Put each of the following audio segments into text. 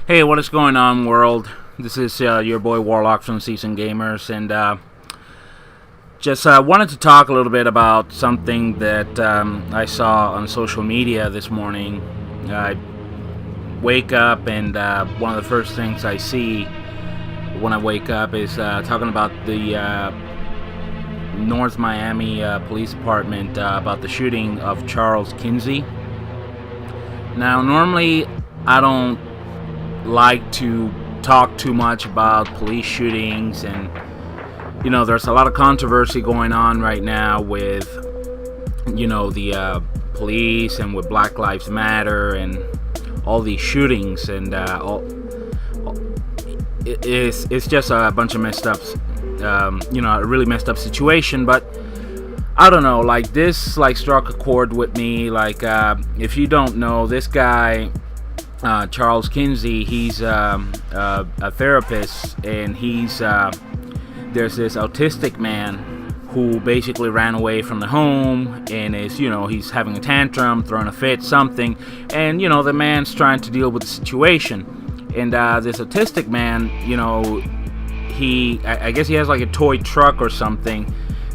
Hey, what is going on, world? This is your boy Warlock from Seasoned Gamers, and just wanted to talk a little bit about something that I saw on social media this morning. I wake up, and one of the first things I see when I wake up is talking about the North Miami Police Department about the shooting of Charles Kinsey. Now, normally I don't like to talk too much about police shootings, and there's a lot of controversy going on right now with the police and with Black Lives Matter and all these shootings, and it's just a bunch of messed up, a really messed up situation. But I don't know, like, this struck a chord with me. Like, if you don't know, this guy Charles Kinsey, he's a therapist, and there's this autistic man who basically ran away from the home, and he's having a tantrum, throwing a fit, something, and the man's trying to deal with the situation, and this autistic man, I guess he has like a toy truck or something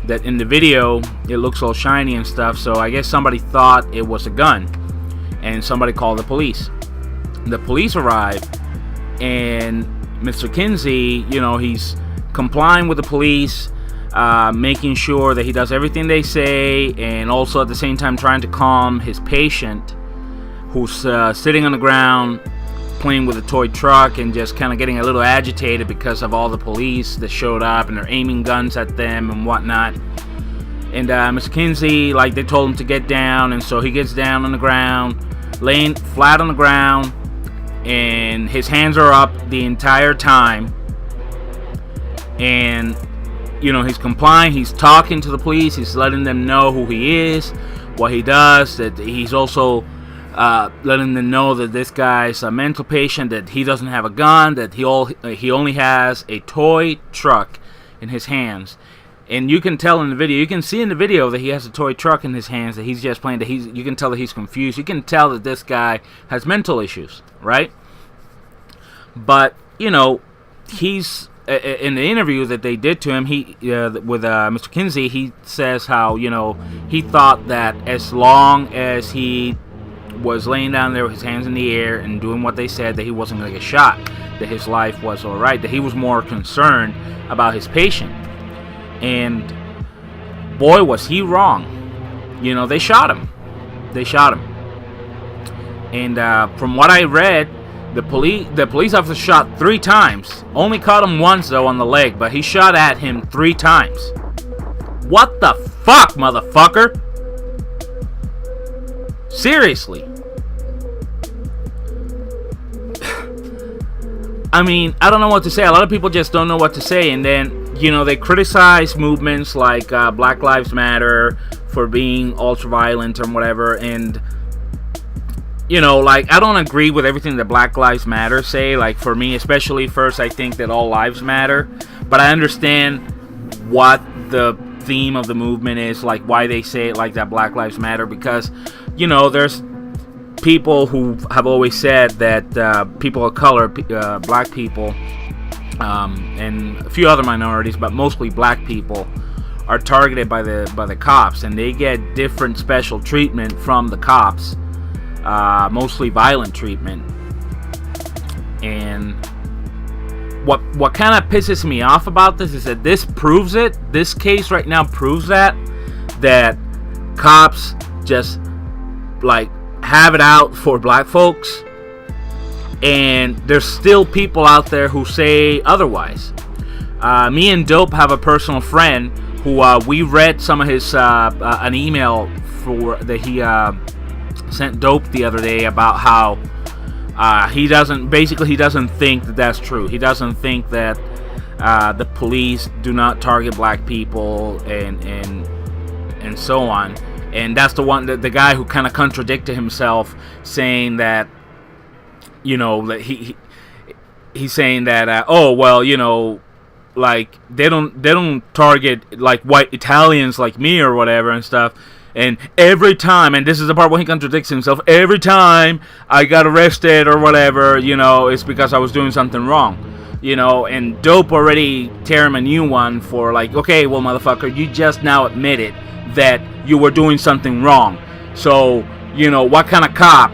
that in the video it looks all shiny and stuff, so I guess somebody thought it was a gun, and somebody called the police. The police arrive, and Mr. Kinsey, he's complying with the police, making sure that he does everything they say, and also at the same time trying to calm his patient who's sitting on the ground playing with a toy truck and just kind of getting a little agitated because of all the police that showed up and they're aiming guns at them and whatnot. And Mr. Kinsey, like, they told him to get down, and so he gets down on the ground, laying flat on the ground, and his hands are up the entire time, and he's complying, he's talking to the police, he's letting them know who he is, what he does, that he's also letting them know that this guy's a mental patient, that he doesn't have a gun, that he only has a toy truck in his hands. And you can tell in the video, you can see in the video that he has a toy truck in his hands, that he's just playing, that you can tell that he's confused. You can tell that this guy has mental issues, right? But, he's, in the interview that they did to him, with Mr. Kinsey, he says how, he thought that as long as he was laying down there with his hands in the air and doing what they said, that he wasn't going to get shot, that his life was alright, that he was more concerned about his patient. And boy, was he wrong. They shot him. And from what I read, the police officer shot 3 times. Only caught him once, though, on the leg, but he shot at him 3 times. What the fuck, motherfucker? Seriously. I mean, I don't know what to say. A lot of people just don't know what to say, and then they criticize movements like Black Lives Matter for being ultra-violent or whatever, and, like, I don't agree with everything that Black Lives Matter say. Like, for me, especially, first, I think that all lives matter, but I understand what the theme of the movement is, like, why they say it like that, Black Lives Matter, because, there's people who have always said that people of color, black people, and a few other minorities, but mostly black people, are targeted by the cops, and they get different special treatment from the cops, mostly violent treatment. And what kind of pisses me off about this is that this proves it. This case right now proves that cops just like have it out for black folks, and there's still people out there who say otherwise. Me and Dope have a personal friend who we read some of his an email that he sent Dope the other day about how he doesn't think that that's true. He doesn't think that the police do not target black people and so on. And that's the guy who kind of contradicted himself, saying that that he's saying that like they don't target like white Italians like me or whatever and stuff. And every time, and this is the part where he contradicts himself, every time I got arrested or whatever, it's because I was doing something wrong. And Dope already tear him a new one for like, okay, well, motherfucker, you just now admitted that you were doing something wrong. So, what kind of cop,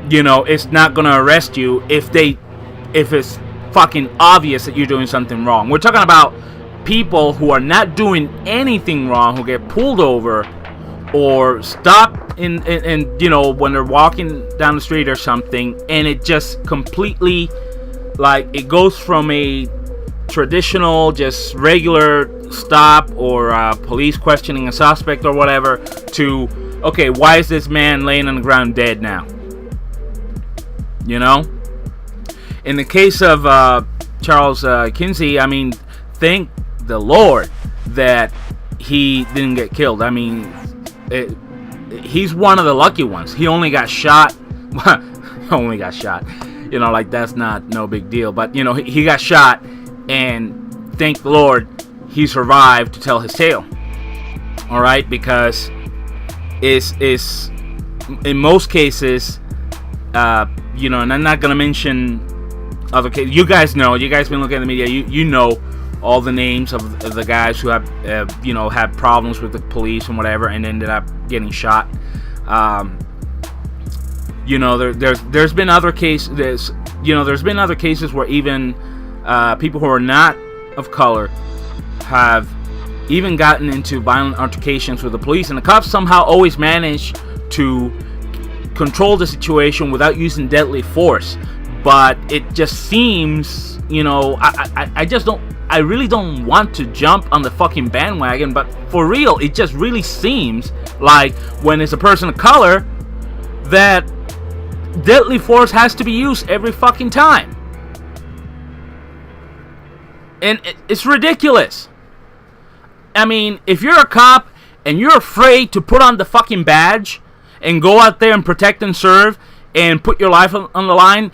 is not gonna arrest you if it's fucking obvious that you're doing something wrong? We're talking about people who are not doing anything wrong, who get pulled over or stopped in when they're walking down the street or something, and it just completely, like, it goes from a traditional just regular stop or police questioning a suspect or whatever to, okay, why is this man laying on the ground dead now? In the case of Charles Kinsey, I mean, thank the Lord that he didn't get killed. I mean, he's one of the lucky ones. He only got shot. Only got shot. Like, that's no big deal. But, he got shot, and thank the Lord he survived to tell his tale. All right? Because it's in most cases, and I'm not going to mention other cases. You guys know. You guys been looking at the media. You know all the names of the guys who have, had problems with the police and whatever, and ended up getting shot. There's been other cases. There's been other cases where even people who are not of color have even gotten into violent altercations with the police, and the cops somehow always manage to control the situation without using deadly force. But it just seems, I really don't want to jump on the fucking bandwagon, but for real, it just really seems like when it's a person of color that deadly force has to be used every fucking time. And it's ridiculous. I mean, if you're a cop and you're afraid to put on the fucking badge and go out there and protect and serve and put your life on the line,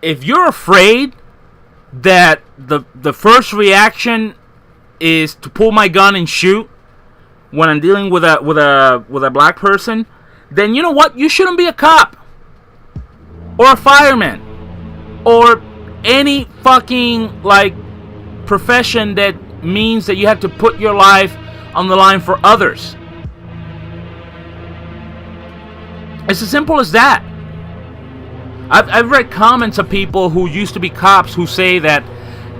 if you're afraid that the first reaction is to pull my gun and shoot when I'm dealing with a black person, then you know what? You shouldn't be a cop or a fireman or any fucking like profession that means that you have to put your life on the line for others. It's as simple as that. I've read comments of people who used to be cops who say that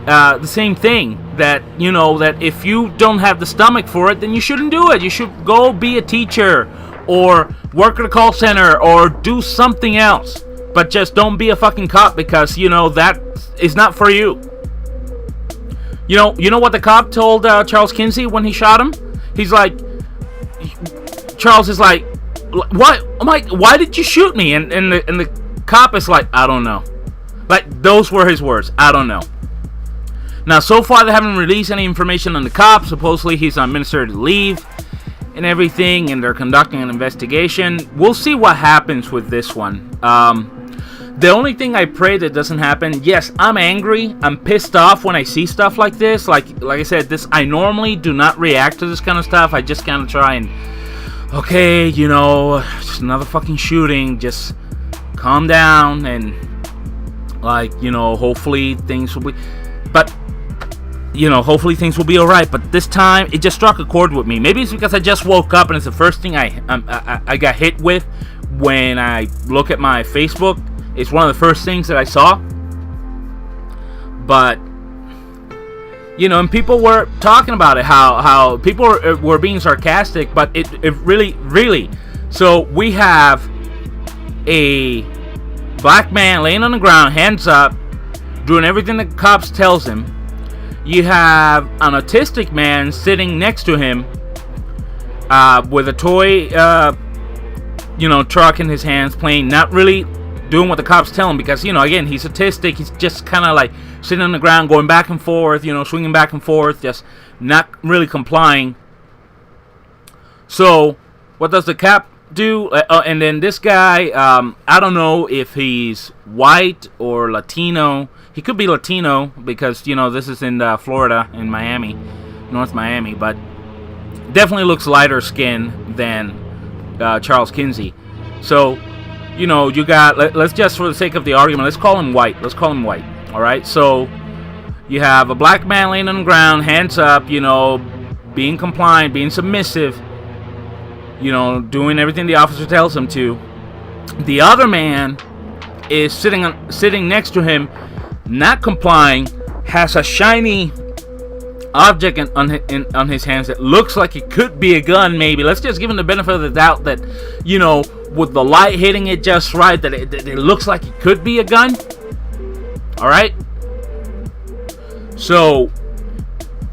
the same thing, that that if you don't have the stomach for it, then you shouldn't do it. You should go be a teacher or work at a call center or do something else, but just don't be a fucking cop, because that is not for you. You know what the cop told Charles Kinsey when he shot him? He's like, Charles is like, what? I'm like, why did you shoot me? And the cop is like, I don't know. Like, those were his words. I don't know. Now, so far they haven't released any information on the cop. Supposedly he's on administrative leave and everything, and they're conducting an investigation. We'll see what happens with this one. The only thing I pray that doesn't happen, yes, I'm angry, I'm pissed off when I see stuff like this. Like I said, I normally do not react to this kind of stuff. I just kind of try and, okay, just another fucking shooting, just calm down, and hopefully things will be, but hopefully things will be alright. But this time it just struck a chord with me. Maybe it's because I just woke up and it's the first thing I got hit with when I look at my Facebook. It's one of the first things that I saw. But and people were talking about it, how people were being sarcastic, but it really. So we have a black man laying on the ground, hands up, doing everything the cops tells him. You have an autistic man sitting next to him with a toy truck in his hands, playing, not really doing what the cops tell him, because again, he's autistic. He's just kind of like sitting on the ground, going back and forth, swinging back and forth, just not really complying. So what does the cop do? And then this guy, I don't know if he's white or Latino. He could be Latino, because this is in Florida, in Miami, North Miami. But Definitely looks lighter skinned than Charles Kinsey. So, you know, you got, let's just, for the sake of the argument, let's call him white. All right. So you have a black man laying on the ground, hands up, you know, being compliant, being submissive, you know, doing everything the officer tells him to. The other man is sitting next to him, not complying, has a shiny object on his hands that looks like it could be a gun. Maybe let's just give him the benefit of the doubt that, you know, with the light hitting it just right, that it looks like it could be a gun. All right. So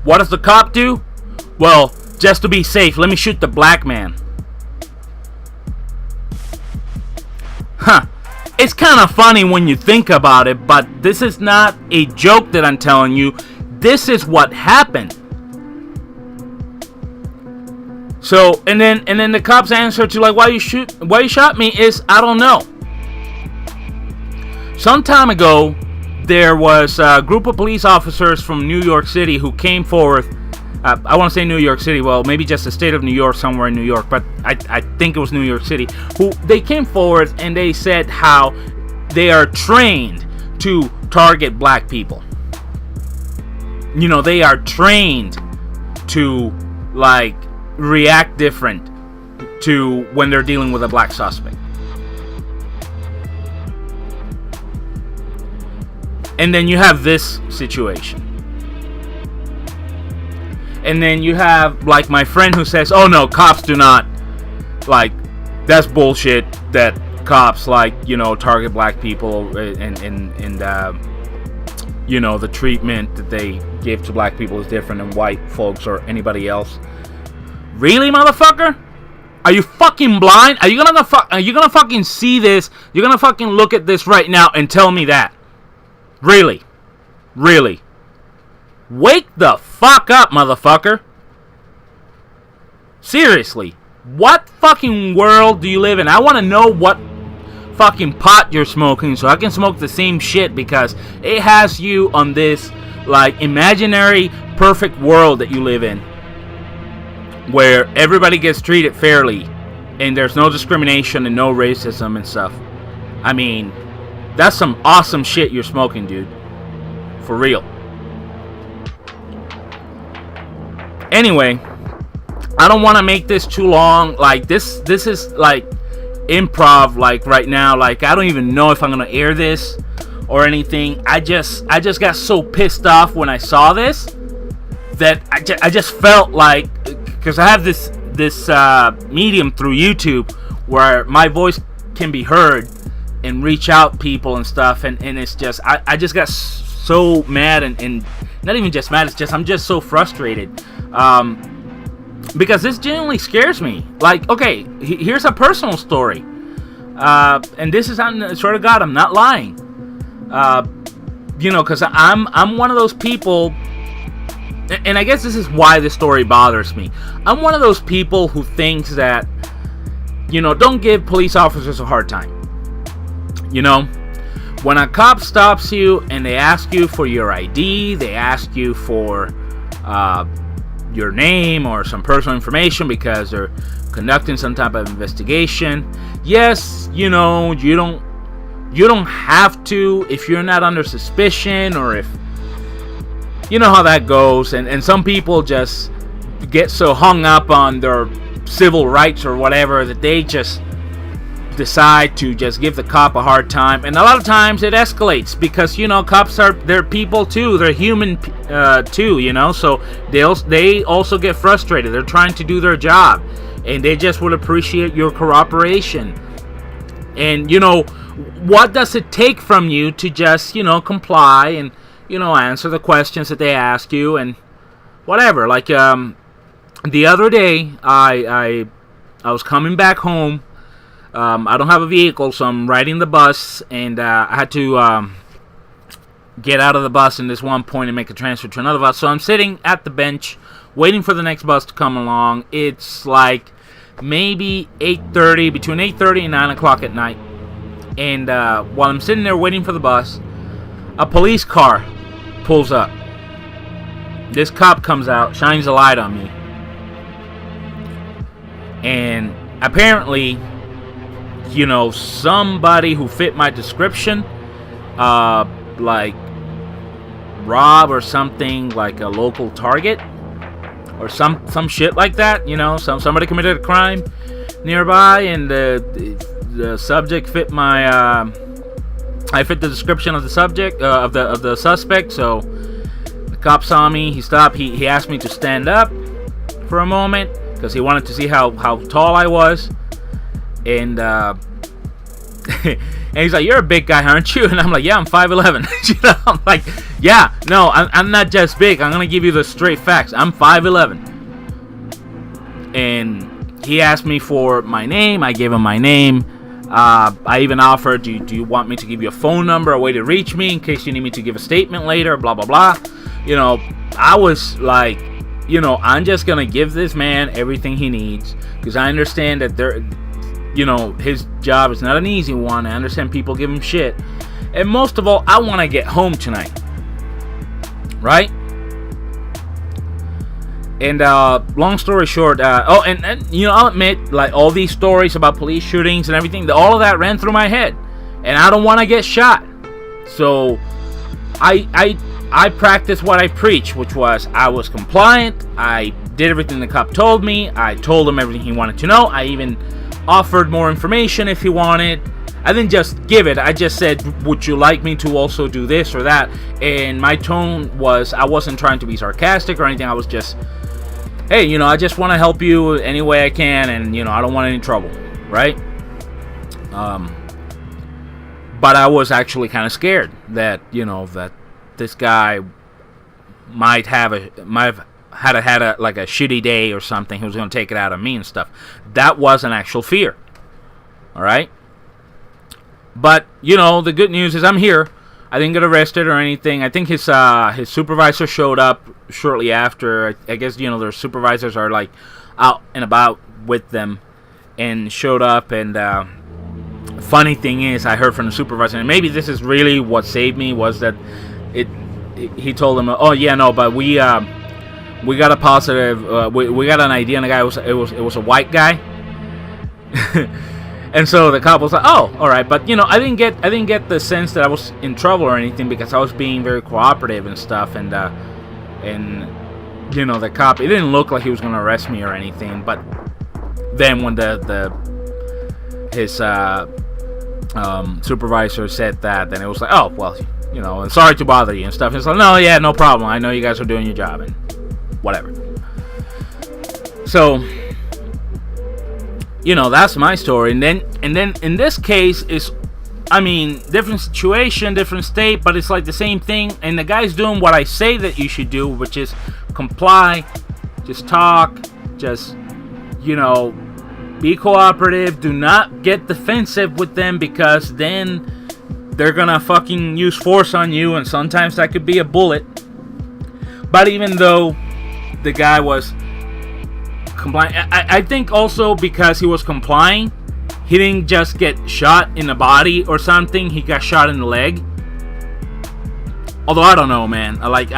what does the cop do? Well, just to be safe, let me shoot the black man. Huh. It's kind of funny when you think about it, but this is not a joke that I'm telling you. This is what happened. So, and then the cop's answer to, like, why you shot me is, I don't know. Some time ago, there was a group of police officers from New York City who came forth. I want to say New York City, well, maybe just the state of New York, somewhere in New York, but I think it was New York City. They came forward and they said how they are trained to target black people. You know, they are trained to, like, react different to when they're dealing with a black suspect. And then you have this situation. And then you have, like, my friend who says, oh no, cops do not, like, that's bullshit that cops, like, you know, target black people and you know, the treatment that they give to black people is different than white folks or anybody else. Really, motherfucker? Are you fucking blind? Are you gonna fucking see this? You're gonna fucking look at this right now and tell me that? Really? Really? Wake the fuck up, motherfucker. Seriously. What fucking world do you live in? I want to know what fucking pot you're smoking so I can smoke the same shit, because it has you on this, like, imaginary perfect world that you live in where everybody gets treated fairly and there's no discrimination and no racism and stuff. I mean, that's some awesome shit you're smoking, dude. For real. Anyway, I don't want to make this too long. Like, this is like improv, like, right now. Like, I don't even know if I'm gonna air this or anything. I just got so pissed off when I saw this that I just felt like, because I have this medium through YouTube where my voice can be heard and reach out people and stuff, and it's just I just got so mad, and not even just mad, it's just I'm just so frustrated, because this genuinely scares me. Like, okay, here's a personal story, and this is, I swear to God, I'm not lying, you know, because I'm one of those people, and I guess this is why this story bothers me. I'm one of those people who thinks that, you know, don't give police officers a hard time. You know, when a cop stops you and they ask you for your ID, they ask you for your name or some personal information because they're conducting some type of investigation. Yes, you know, you don't have to if you're not under suspicion, or if, you know how that goes, and some people just get so hung up on their civil rights or whatever that they just decide to just give the cop a hard time, and a lot of times it escalates because, you know, cops they're people too, they're human too, you know, so they also get frustrated. They're trying to do their job, and they just would appreciate your cooperation. And, you know, what does it take from you to just, you know, comply and, you know, answer the questions that they ask you and whatever. Like, the other day I was coming back home. I don't have a vehicle, so I'm riding the bus, and I had to get out of the bus in this one point and make a transfer to another bus. So I'm sitting at the bench waiting for the next bus to come along. It's like maybe 8:30, between 8:30 and 9 o'clock at night. And while I'm sitting there waiting for the bus, a police car pulls up. This cop comes out, shines a light on me, And apparently, somebody who fit my description, like rob or something, like a local Target or some shit like that. Somebody committed a crime nearby, and the subject fit my. I fit the description of the subject of the suspect. So the cop saw me. He stopped. He asked me to stand up for a moment because he wanted to see how tall I was, and and he's like, "You're a big guy, aren't you?" And I'm like, "Yeah, I'm 5'11". I'm like, "Yeah, no, I'm not just big. I'm gonna give you the straight facts. I'm 5'11". And he asked me for my name. I gave him my name. I even offered, do you want me to give you a phone number, a way to reach me in case you need me to give a statement later, blah, blah, blah. I was like, I'm just going to give this man everything he needs, because I understand that his job is not an easy one. I understand people give him shit. And most of all, I want to get home tonight. Right? And long story short, I'll admit, like, all these stories about police shootings and everything, all of that ran through my head, and I don't want to get shot. So I practiced what I preach, which was I was compliant. I did everything the cop told me. I told him everything he wanted to know. I even offered more information if he wanted. I didn't just give it. I just said, would you like me to also do this or that? And my tone was, I wasn't trying to be sarcastic or anything. I was just, hey, I just want to help you any way I can, and, I don't want any trouble, right? But I was actually kind of scared that, that this guy might have had a shitty day or something. He was going to take it out on me and stuff. That was an actual fear, all right? But, the good news is I'm here. I didn't get arrested or anything. I think his supervisor showed up shortly after. I guess, their supervisors are, like, out and about with them, and showed up. And funny thing is, I heard from the supervisor, and maybe this is really what saved me, was that he told them, oh, yeah, no, but we got a positive, we got an idea on the guy. It was a white guy. And so the cop was like, "Oh, all right," but I didn't get the sense that I was in trouble or anything, because I was being very cooperative and stuff, and the cop, it didn't look like he was gonna arrest me or anything. But then when his supervisor said that, then it was like, "Oh, well, sorry to bother you and stuff." It's like, "No, yeah, no problem. I know you guys are doing your job and whatever." So, that's my story. And then in this case is, different situation, different state, but it's like the same thing. And the guy's doing what I say that you should do, which is comply, just talk, just, be cooperative. Do not get defensive with them, because then they're gonna fucking use force on you, and sometimes that could be a bullet. But even though the guy was complying, I think also because he was complying, he didn't just get shot in the body or something. He got shot in the leg. Although I don't know, man. I like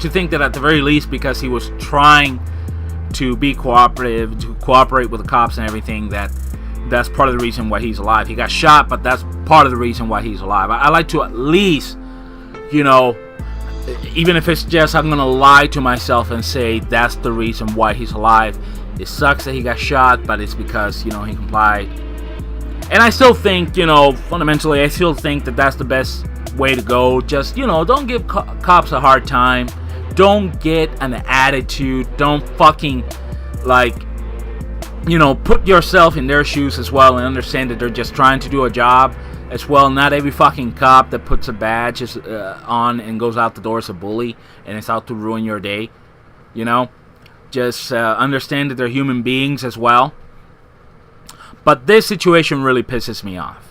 to think that at the very least, because he was trying to be cooperative, to cooperate with the cops and everything, that's part of the reason why he's alive. He got shot, but that's part of the reason why he's alive. I like to at least, even if it's just, I'm going to lie to myself and say that's the reason why he's alive. It sucks that he got shot, but it's because, he complied. And I still think, fundamentally, I still think that that's the best way to go. Just, don't give cops a hard time. Don't get an attitude. Don't fucking, put yourself in their shoes as well, and understand that they're just trying to do a job as well. Not every fucking cop that puts a badge on and goes out the door is a bully, and it's out to ruin your day. Just understand that they're human beings as well. But this situation really pisses me off.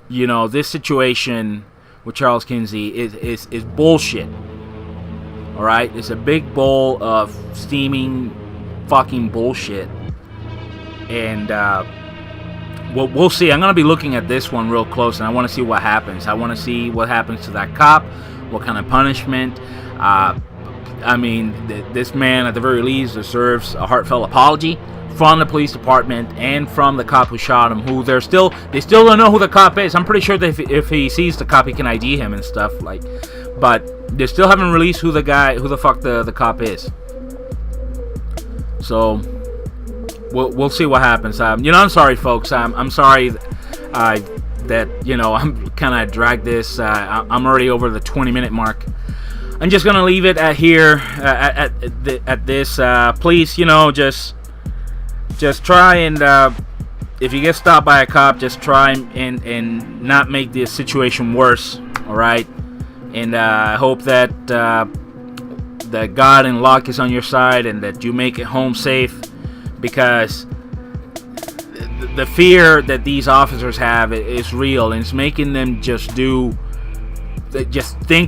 This situation with Charles Kinsey is bullshit. Alright? It's a big bowl of steaming fucking bullshit. And we'll see. I'm going to be looking at this one real close, and I want to see what happens. I want to see what happens to that cop, what kind of punishment. I mean, this man at the very least deserves a heartfelt apology from the police department and from the cop who shot him. Who they still don't know who the cop is. I'm pretty sure that if he sees the cop, he can ID him and stuff like. But they still haven't released who the fuck the cop is. So we'll see what happens. I'm sorry, folks. I'm sorry that I'm kind of dragged this. I'm already over the 20-minute mark. I'm just gonna leave it at here at this. Please, just try and if you get stopped by a cop, just try and not make the situation worse. All right, and I hope that that God and luck is on your side and that you make it home safe, because the fear that these officers have is real, and it's making them just think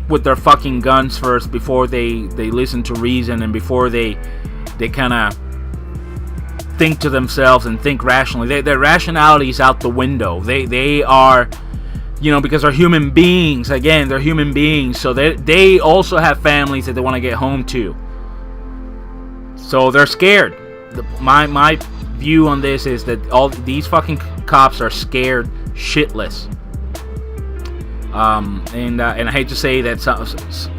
with their fucking guns first before they listen to reason, and before they kind of think to themselves and think rationally. Their rationality is out the window. They are, because they're human beings. Again, they're human beings, so they also have families that they want to get home to. So they're scared. My view on this is that all these fucking cops are scared shitless. And I hate to say that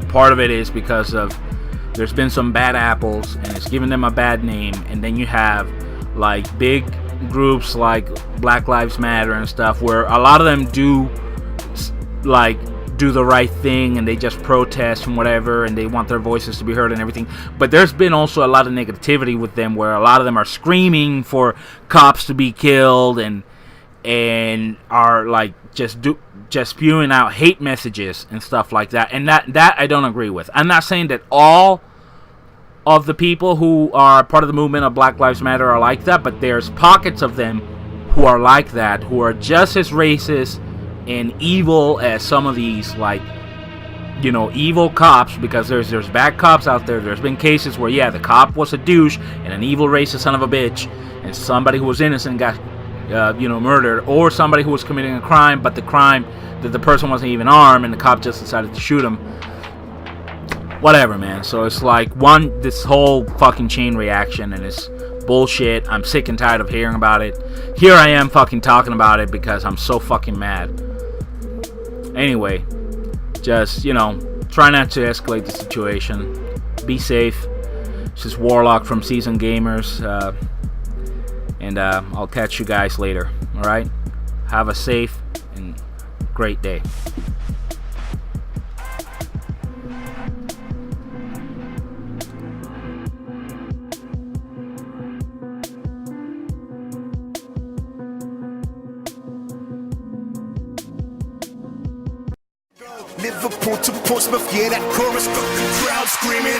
part of it is because of there's been some bad apples and it's given them a bad name, and then you have like big groups like Black Lives Matter and stuff, where a lot of them do the right thing and they just protest and whatever, and they want their voices to be heard and everything. But there's been also a lot of negativity with them, where a lot of them are screaming for cops to be killed and are like just spewing out hate messages and stuff like that. And that I don't agree with. I'm not saying that all of the people who are part of the movement of Black Lives Matter are like that, but there's pockets of them who are like that, who are just as racist and evil as some of these evil cops, because there's bad cops out there. There's been cases where the cop was a douche and an evil racist son of a bitch, and somebody who was innocent got murdered, or somebody who was committing a crime, but the crime that the person wasn't even armed and the cop just decided to shoot him. Whatever, man. So it's like this whole fucking chain reaction, and it's bullshit. I'm sick and tired of hearing about it. Here I am fucking talking about it because I'm so fucking mad. Anyway, just try not to escalate the situation. Be safe. This is Warlock from Seasoned Gamers. And I'll catch you guys later. Alright? Have a safe and great day. Liverpool to Portsmouth, yeah, that chorus got the crowd screaming.